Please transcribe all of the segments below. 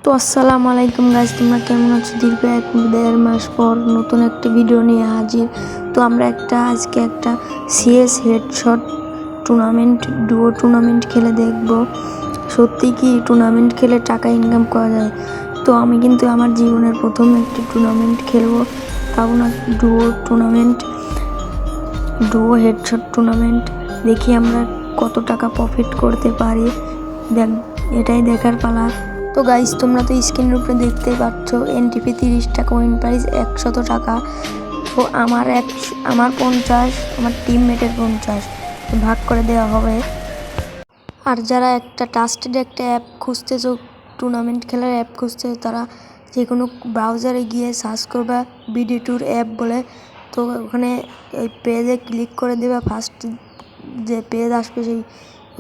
তো আসসালামু আলাইকুম গাইস, তোমরা কেমন আছো? দীর্ঘ 1.5 মাস পর নতুন একটা ভিডিও নিয়ে হাজির। তো আমরা আজকে একটা CS headshot tournament, duo tournament খেলে দেখব সত্যি কি টুর্নামেন্ট খেলে টাকা ইনকাম করা যায়। তো আমি কিন্তু আমার জীবনের প্রথম একটি টুর্নামেন্ট খেলবো, তাও না ডুও হেডশট টুর্নামেন্ট। দেখি আমরা কত টাকা প্রফিট করতে পারি, এটাই দেখার পালা। তো গাইস, তোমরা তো স্ক্রিনের উপরে দেখতেই পাচ্ছ এনটিপি 30 টাকা, উইন প্রাইস 100 টাকা। তো আমার 50, আমার টিমমেটের 50 ভাগ করে দেওয়া হবে। আর যারা একটা ট্রাস্টেড একটা অ্যাপ খুঁজতেছো, টুর্নামেন্ট খেলার অ্যাপ খুঁজতেছো, তারা যে কোনো ব্রাউজারে গিয়ে সার্চ করবা বিডি ট্যুর অ্যাপ বলে। তো ওখানে ওই পেজে ক্লিক করে দেবা, ফার্স্ট যে পেজ আসবে সেই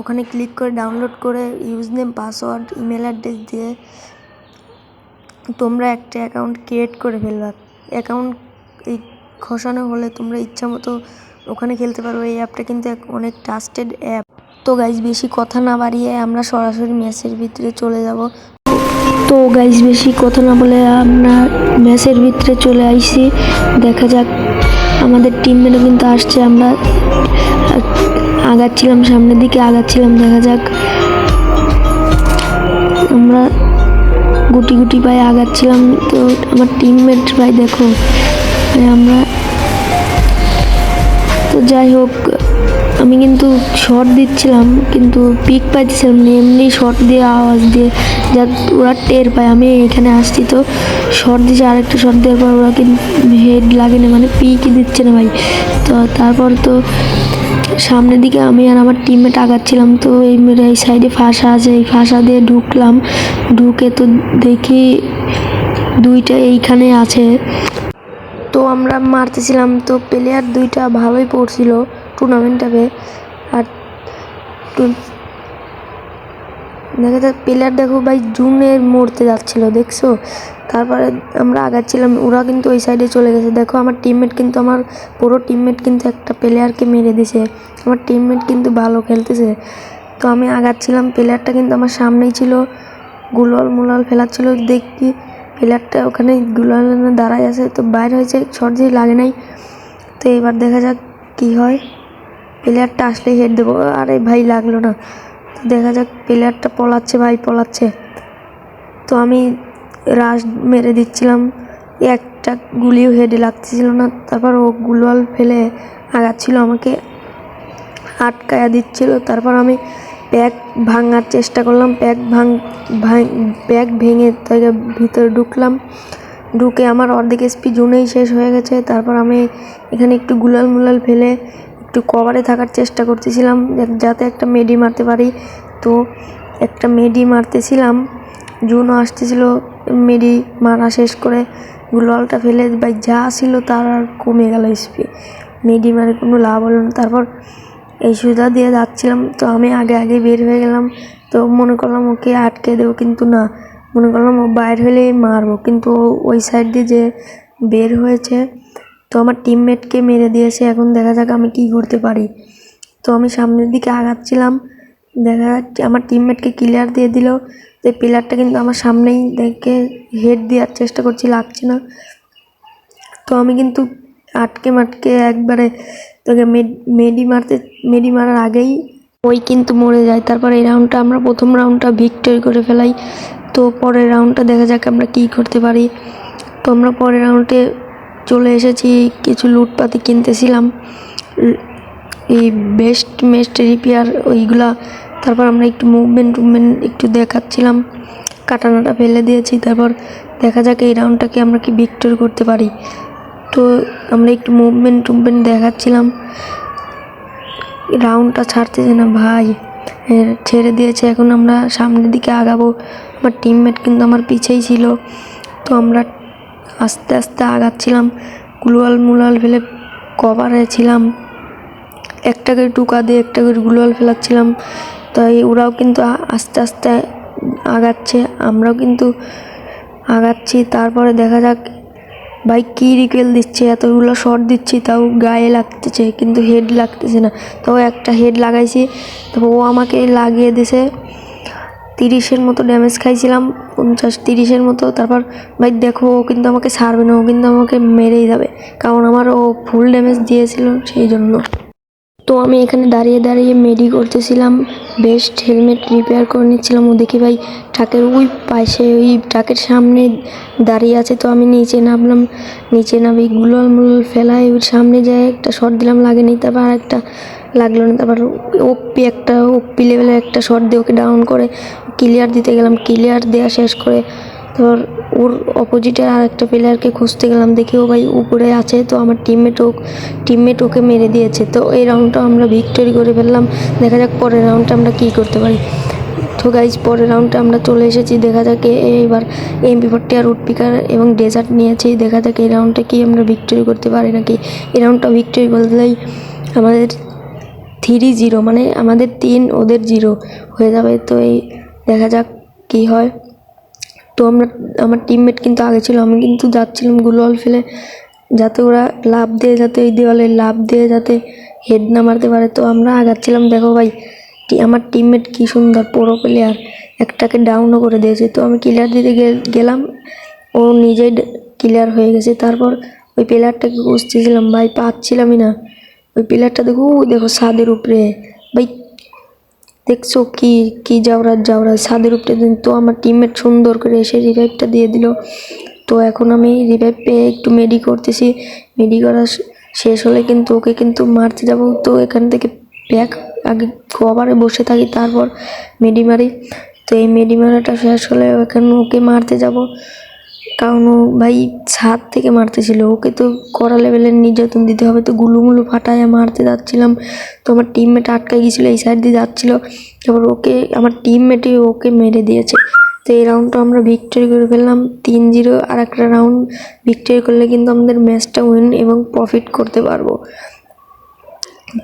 ওখানে ক্লিক করে ডাউনলোড করে use name, password, email address দিয়ে তোমরা একটা অ্যাকাউন্ট ক্রিয়েট করে ফেলবা। অ্যাকাউন্ট এই খসানো হলে তোমরা ইচ্ছা মতো ওখানে খেলতে পারো। এই অ্যাপটা কিন্তু অনেক ট্রাস্টেড অ্যাপ। তো গাইজ, বেশি কথা না বাড়িয়ে আমরা সরাসরি ম্যাচের ভিতরে চলে যাব। তো গাইজ, বেশি কথা না বলে আমরা ম্যাচের ভিতরে চলে আইছি। দেখা যাক, আমাদের টিমমেটও কিন্তু আসছে। আমরা আগাচ্ছিলাম, সামনের দিকে আগাচ্ছিলাম। দেখা যাক, আমরা গুটি গুটি পায়ে আগাচ্ছিলাম। তো আমার টিমমেট ভাই দেখো, আমরা তো যাই হোক, আমি কিন্তু শর্ট দিচ্ছিলাম কিন্তু পিক পাইতেছিলাম না, এমনি শর্ট দিয়ে আওয়াজ দিয়ে যা ওরা টের পায় আমি এখানে আসছি। তো শর্ট দিচ্ছে, আরেকটা শর্ট দেওয়ার পর ওরা কিন্তু হেড লাগে না, মানে পিকই দিচ্ছে না ভাই। তো তারপর তো সামনের দিকে আমি আর আমার টিমমেট আগাচ্ছিলাম। তো এই সাইডে ফাঁসা আছে, এই ফাঁসা দিয়ে ঢুকলাম। ঢুকে তো দেখি দুইটা এইখানে আছে। তো আমরা মারতেছিলাম, তো প্লেয়ার দুইটা ভালোই পড়ছিল টুর্নামেন্টটাকে। আর দেখা যাক, প্লেয়ার দেখো ভাই জুনের মরতে যাচ্ছিল, দেখছো? তারপরে আমরা আগাচ্ছিলাম, ওরা কিন্তু ওই সাইডে চলে গেছে। দেখো, আমার টিমমেট কিন্তু, আমার পুরো টিমমেট কিন্তু একটা প্লেয়ারকে মেরে দিছে। আমার টিমমেট কিন্তু ভালো খেলতেছে। তো আমি আগাচ্ছিলাম, প্লেয়ারটা কিন্তু আমার সামনেই ছিল, গুলাল ফেলাচ্ছিল। দেখি প্লেয়ারটা ওখানে গুলাল দাঁড়ায় আছে, তো বাইর হয়েছে, শর্ট দিয়ে লাগে নাই। তো এবার দেখা যাক কি হয়। প্লেয়ারটা আসলে হেড দেবো, আরে ভাই লাগলো না। তো দেখা যাক, প্লেয়ারটা পলাচ্ছে ভাই, পলাচ্ছে। তো আমি রাশ মেরে দিচ্ছিলাম, একটা গুলিও হেডে লাগতেছিল না। তারপর ও গুলাল ফেলে আগাচ্ছিল, আমাকে আটকায়া দিচ্ছিল। তারপর আমি প্যাক ভাঙার চেষ্টা করলাম, প্যাক ভেঙে তাকে ভিতরে ঢুকলাম। ঢুকে আমার অর্ধেক এসপি জুনেই শেষ হয়ে গেছে। তারপর আমি এখানে একটু গুলাল ফেলে একটু কভারে থাকার চেষ্টা করতেছিলাম যাতে একটা মেডি মারতে পারি। তো একটা মেডি মারতেছিলাম, জুনও আসতেছিল। মেডি মারা শেষ করে গুলালটা ফেলে ভাই যা ছিল তার আর কমে গেল এসপি। মেডি মারে কোনো লাভ হলো না। তারপর এই সুজা দিয়ে যাচ্ছিলাম, তো আমি আগে বের হয়ে গেলাম। তো মনে করলাম ওকে আটকে দেবো, কিন্তু না, মনে করলাম ও বাইর হলেই মারবো, কিন্তু ওই সাইড দিয়ে যে বের হয়েছে, তো আমার টিমমেটকে মেরে দিয়েছে। এখন দেখা যাক আমি কি করতে পারি। তো আমি সামনের দিকে আগাচ্ছিলাম, দেখা যাচ্ছে আমার টিমমেটকে ক্লিয়ার দিয়ে দিল। তো এই প্লেয়ারটা কিন্তু আমার সামনেই দেখে হেড দেওয়ার চেষ্টা করছি, লাগছে না। তো আমি কিন্তু আটকে একবারে তোকে মেডি মারার আগেই ওই কিন্তু মরে যায়। তারপর এই রাউন্ডটা আমরা প্রথম রাউন্ডটা ভিক্টরি করে ফেলাই। তো পরের রাউন্ডটা দেখা যাক আমরা কী করতে পারি। তো আমরা পরের রাউন্ডে চলে এসেছি, কিছু লুটপাতি কিনতেছিলাম, এই মেস্ট রিপেয়ার ওইগুলা। তারপর আমরা একটু মুভমেন্ট একটু দেখাচ্ছিলাম, কাটানাটা ফেলে দিয়েছি। তারপর দেখা যাক এই রাউন্ডটাকে আমরা কি ভিক্টরি করতে পারি। তো আমরা একটু মুভমেন্ট দেখাচ্ছিলাম, রাউন্ডটা ছাড়তেছে না ভাই, ছেড়ে দিয়েছে। এখন আমরা সামনের দিকে আগাবো, আমার টিমমেট কিন্তু আমার পিছেই ছিল। তো আমরা আস্তে আস্তে আগাচ্ছিলাম, গুলাল ফেলে কভারে ছিলাম, একটা করে টুকা দিয়ে একটা করে গুলাল ফেলাচ্ছিলাম। তাই ওরাও কিন্তু আস্তে আস্তে আগাচ্ছে, আমরাও কিন্তু আগাচ্ছি। তারপরে দেখা যাক ভাই কী রিকোয়েল দিচ্ছে, এতগুলো শট দিচ্ছি তাও গায়ে লাগতেছে, কিন্তু হেড লাগতেছে না। তাও একটা হেড লাগাইছি, তারপর ও আমাকে লাগিয়ে দিছে। 30-এর মতো ড্যামেজ খাইছিলাম, 50-30-এর মতো। তারপর ভাই দেখো ও কিন্তু আমাকে ছাড়বে না, ও কিন্তু আমাকে মেরেই যাবে, কারণ আমার ও ফুল ড্যামেজ দিয়েছিল সেই জন্য। তো আমি এখানে দাঁড়িয়ে দাঁড়িয়ে মেডি করতেছিলাম, বেস্ট হেলমেট রিপেয়ার করে নিচ্ছিলাম। ও দেখি ভাই ট্রাকের ওই পাশে, ওই ট্রাকের সামনে দাঁড়িয়ে আছে। তো আমি নিচে নামলাম, নিচে নামি গুলাল মুলাল ফেলায় ওর সামনে যায় একটা শট দিলাম, লাগেনি। তারপর আরেকটা লাগলো না। তারপর ওপি লেভেলের একটা শট দিয়ে ওকে ডাউন করে ক্লিয়ার দিতে গেলাম, ক্লিয়ার দেওয়া শেষ করে তারপর ওর অপোজিটের আর একটা প্লেয়ারকে খুঁজতে গেলাম, দেখি ও ভাই উপরে আছে। তো আমার টিমমেট ওকে মেরে দিয়েছে। তো এই রাউন্ডটা আমরা ভিক্টরি করে ফেললাম। দেখা যাক পরের রাউন্ডটা আমরা কী করতে পারি। তো গাইজ পরের রাউন্ডে আমরা চলে এসেছি, দেখা যাক এইবার MP40 আর উডপিকার এবং ডেজার্ট নিয়েছি। দেখা যাক এই রাউন্ডটা কি আমরা ভিক্টরি করতে পারি নাকি। এই রাউন্ডটা ভিক্টরি করলেই আমাদের 3-0, মানে আমাদের 3 ওদের 0 হয়ে যাবে। তো এই দেখা যাক কি হয়। তো আমার টিমমেট কিন্তু আগে ছিল, আমি কিন্তু যাচ্ছিলাম গুলোয়াল ফেলে, যাতে ওরা লাভ দিয়ে, যাতে এই দেওয়ালে লাভ দিয়ে যাতে হেড না মারতে পারে। তো আমরা আগাচ্ছিলাম। দেখো ভাই আমার টিমমেট কি সুন্দর প্রো প্লেয়ার, একটাকে ডাউনও করে দিয়েছে। তো আমি ক্লিয়ার দিতে গেলাম, ও নিজেই ক্লিয়ার হয়ে গেছে। তারপর ওই প্লেয়ারটাকে খুঁজতেছিলাম ভাই, পাচ্ছিলামই না। ওই প্লেয়ারটা দেখো ছাদের উপরে ভাই, দেখছো কি যাওরা ছাদের উপরে। তো আমার টিমমেট সুন্দর করে এসে রিভাইভটা দিয়ে দিল। তো এখন আমি রিভাইভ পেয়ে একটু মেডি করতেছি, মেডি করা শেষ হলে কিন্তু ওকে কিন্তু মারতে যাব। তো এখান থেকে ব্যাক আগে কভারে বসে থাকি, তারপর মেডি মারি। তো এই মেডি মারাটা শেষ হলে এখন ওকে মারতে যাব, কারণ ও ভাই ছাদ থেকে মারতেছিল, ওকে তো কড়া লেভেলের নির্যাতন দিতে হবে। তো গুলুমুলু ফাটায় মারতে যাচ্ছিলাম। তো আমার টিমমেট আটকে গিয়েছিলো, এই সাইড দিয়ে যাচ্ছিল। তারপর আমার টিমমেটই ওকে মেরে দিয়েছে। তো এই রাউন্ডটা আমরা ভিক্টরি করে ফেললাম 3-0। আর একটা রাউন্ড ভিক্টরি করলে কিন্তু আমাদের ম্যাচটা উইন এবং প্রফিট করতে পারবো।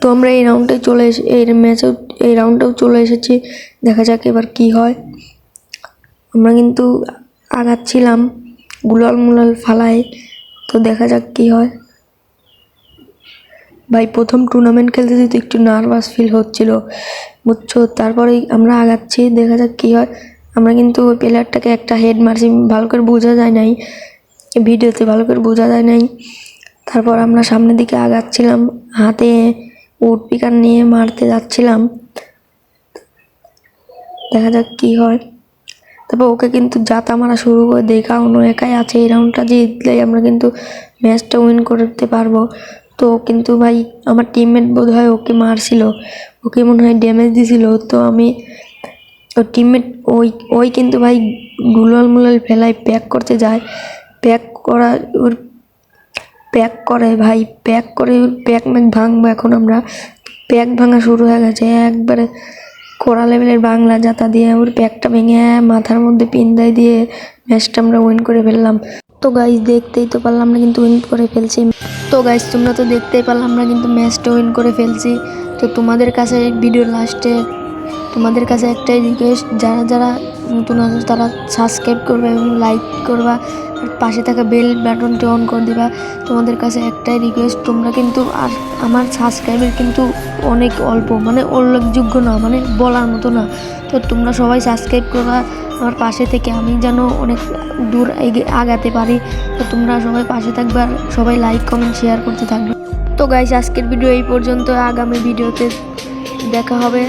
তো আমরা এই রাউন্ডটাই এই রাউন্ডটাও চলে এসেছি। দেখা যাক এবার কি হয়। আমরা কিন্তু আগাচ্ছিলাম গুলাল মুলাল ফালায়। তো দেখা যাক কি হয়। ভাই প্রথম টুর্নামেন্ট খেলতে যেতে একটু নার্ভাস ফিল হচ্ছিল, বুঝছো। তারপরেই আমরা আগাচ্ছি, দেখা যাক কী হয়। আমরা কিন্তু ওই প্লেয়ারটাকে একটা হেড মারছি, ভালো করে বোঝা যায় নাই ভিডিওতে, ভালো করে বোঝা যায় নাই। তারপর আমরা সামনের দিকে আগাচ্ছিলাম, হাতে উডপিকার নিয়ে মারতে যাচ্ছিলাম, দেখা যাক কী হয়। তারপর ওকে কিন্তু জাতা মারা শুরু করে দেখা, অন্য একাই আছে। এই রাউন্ডটা জিতলেই আমরা কিন্তু ম্যাচটা উইন করতে পারবো। তো কিন্তু ভাই আমার টিমমেট বোধ হয় ওকে মারছিল, ওকে মনে হয় ড্যামেজ দিছিল। তো আমি ওর টিমমেট ওই কিন্তু ভাই গুলাল মুলাল ফেলায় প্যাক করতে যায়, ওর প্যাক করে ভাই, প্যাক করে ওর প্যাক ভাঙবো। এখন আমরা প্যাক ভাঙা শুরু হয়ে গেছে, একবারে কোরা লেভেলের বাংলা জাতা দিয়ে ওর প্যাকটা ভেঙে মাথার মধ্যে পিন্দাই দিয়ে ম্যাচটা আমরা উইন করে ফেললাম। তো গাইজ দেখতেই তো পারলাম আমরা কিন্তু উইন করে ফেলছি। তো গাইজ তোমরা তো দেখতেই পারলাম আমরা কিন্তু ম্যাচটা উইন করে ফেলছি। তো তোমাদের কাছে ভিডিওর লাস্টে তোমাদের কাছে একটাই রিকোয়েস্ট, যারা যারা নতুন আছে তারা সাবস্ক্রাইব করবে এবং লাইক করবা, আর পাশে থাকা বেল বাটনটি অন করে দিবা। তোমাদের কাছে একটাই রিকোয়েস্ট, তোমরা কিন্তু আর আমার সাবস্ক্রাইবের কিন্তু অনেক অল্প, মানে উল্লেখযোগ্য না, মানে বলার মতো না। তো তোমরা সবাই সাবস্ক্রাইব করবা আমার পাশে থেকে, আমি যেন অনেক দূর আগাতে পারি। তো তোমরা সবাই পাশে থাকবে আর সবাই লাইক কমেন্ট শেয়ার করতে থাকবে। তো গাইস আজকের ভিডিও এই পর্যন্ত, আগামী ভিডিওতে দেখা হবে।